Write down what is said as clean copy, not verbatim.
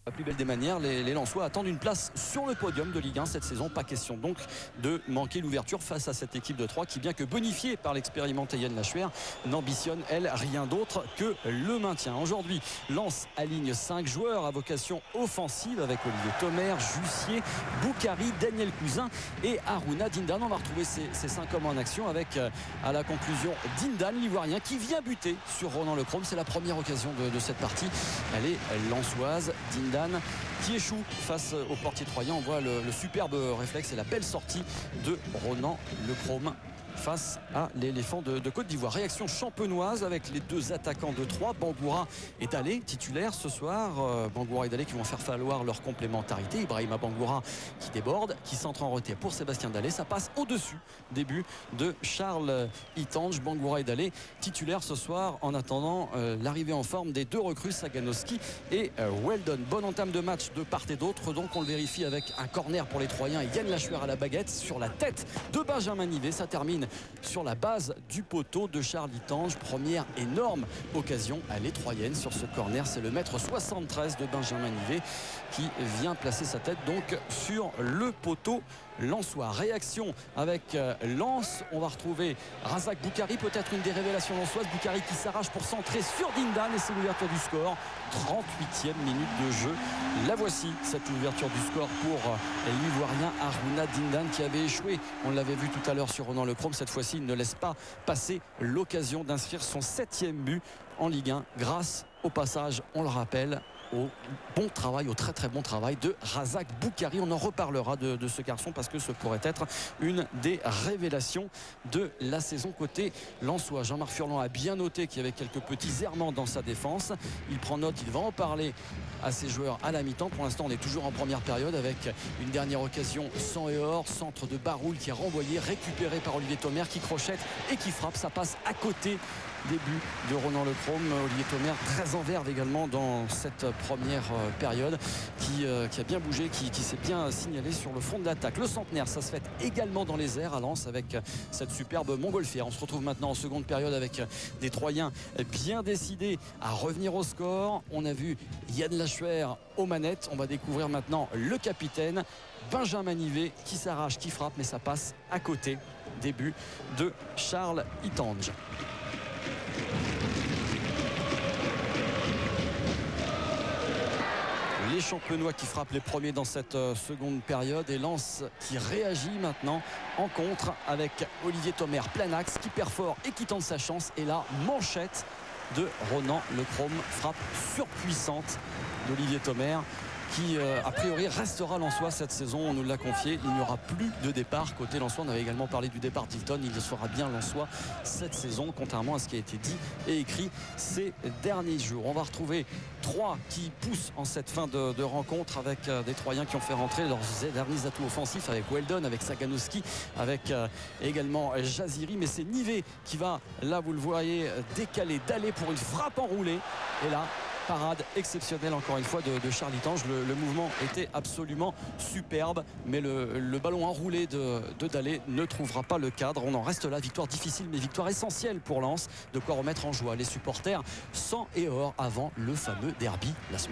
La plus belle des manières, les Lensois attendent une place sur le podium de Ligue 1 cette saison. Pas question donc de manquer l'ouverture face à cette équipe de Troyes qui, bien que bonifiée par l'expérimenté Yann Lachuer, n'ambitionne, elle, rien d'autre que le maintien. Aujourd'hui, Lens aligne 5 joueurs à vocation offensive avec Olivier Thomer, Jussier, Boukari, Daniel Cousin et Harouna Dindan. On va retrouver ces 5 hommes en action avec, à la conclusion, Dindan, l'Ivoirien, qui vient buter sur Ronan Lechrome. C'est la première occasion de cette partie. Elle est lensoise. Dindan qui échoue face au portier troyen. On voit le superbe réflexe et la belle sortie de Ronan Lechrome face à l'éléphant de Côte d'Ivoire. Réaction champenoise avec les 2 attaquants de Troyes, Bangoura et Dalé, titulaires ce soir. Bangoura et Dalé qui vont faire falloir leur complémentarité. Ibrahima Bangoura qui déborde, qui centre en retrait pour Sébastien Dalé. Ça passe au-dessus des buts de Charles Itange. Bangoura et Dalé titulaires ce soir en attendant l'arrivée en forme des 2 recrues, Saganowski et Weldon. Bonne entame de match de part et d'autre. Donc on le vérifie avec un corner pour les Troyens et Yann Lachuer à la baguette sur la tête de Benjamin Nivet. Ça termine sur la base du poteau de Charles Itange. Première énorme occasion à l'étroyenne sur ce corner. C'est le mètre 73 de Benjamin Nivet qui vient placer sa tête donc sur le poteau lensois. Réaction avec Lens. On va retrouver Razak Boukari, peut-être une des révélations lensoises. Boukari qui s'arrache pour centrer sur Dindan et c'est l'ouverture du score. 38e minute de jeu. La voici, cette ouverture du score pour l'Ivoirien Harouna Dindan qui avait échoué. On l'avait vu tout à l'heure sur Ronan Lechrome. Cette fois-ci, il ne laisse pas passer l'occasion d'inscrire son 7e but en Ligue 1 grâce au passage, on le rappelle, au bon travail, au très très bon travail de Razak Boukari. On en reparlera de ce garçon parce que ce pourrait être une des révélations de la saison côté lensois. Jean-Marc Furlan a bien noté qu'il y avait quelques petits errements dans sa défense. Il prend note, il va en parler à ses joueurs à la mi-temps. Pour l'instant, on est toujours en première période avec une dernière occasion sans et hors. Centre de Baroul qui est renvoyé, récupéré par Olivier Thomer qui crochette et qui frappe. Ça passe à côté des buts de Ronan Lechrome. Olivier Thomer très en verve également dans cette première période qui a bien bougé, qui s'est bien signalé sur le front de l'attaque. Le centenaire, ça se fait également dans les airs à Lens avec cette superbe montgolfière. On se retrouve maintenant en seconde période avec des Troyens bien décidés à revenir au score. On a vu Yann Lachuer aux manettes. On va découvrir maintenant le capitaine Benjamin Nivet qui s'arrache, qui frappe, mais ça passe à côté des buts de Charles Itange. Les Champenois qui frappent les premiers dans cette seconde période et Lens qui réagit maintenant en contre avec Olivier Thomer, plein axe, qui perfore et qui tente sa chance. Et là, manchette de Ronan Lechrome, frappe surpuissante d'Olivier Thomer qui a priori restera lensois cette saison. On nous l'a confié, il n'y aura plus de départ côté lensois. On avait également parlé du départ d'Hilton. Il sera bien lensois cette saison, contrairement à ce qui a été dit et écrit ces derniers jours. On va retrouver Troyes qui poussent en cette fin de rencontre avec des Troyens qui ont fait rentrer leurs derniers atouts offensifs avec Weldon, avec Saganowski, avec également Jaziri. Mais c'est Nivet qui va, là vous le voyez, décaler, d'aller pour une frappe enroulée. Et là, parade exceptionnelle encore une fois de Charles Itange. Le mouvement était absolument superbe, mais le ballon enroulé de Dalé ne trouvera pas le cadre. On en reste là, victoire difficile mais victoire essentielle pour Lens, de quoi remettre en joie les supporters sans et hors avant le fameux derby la semaine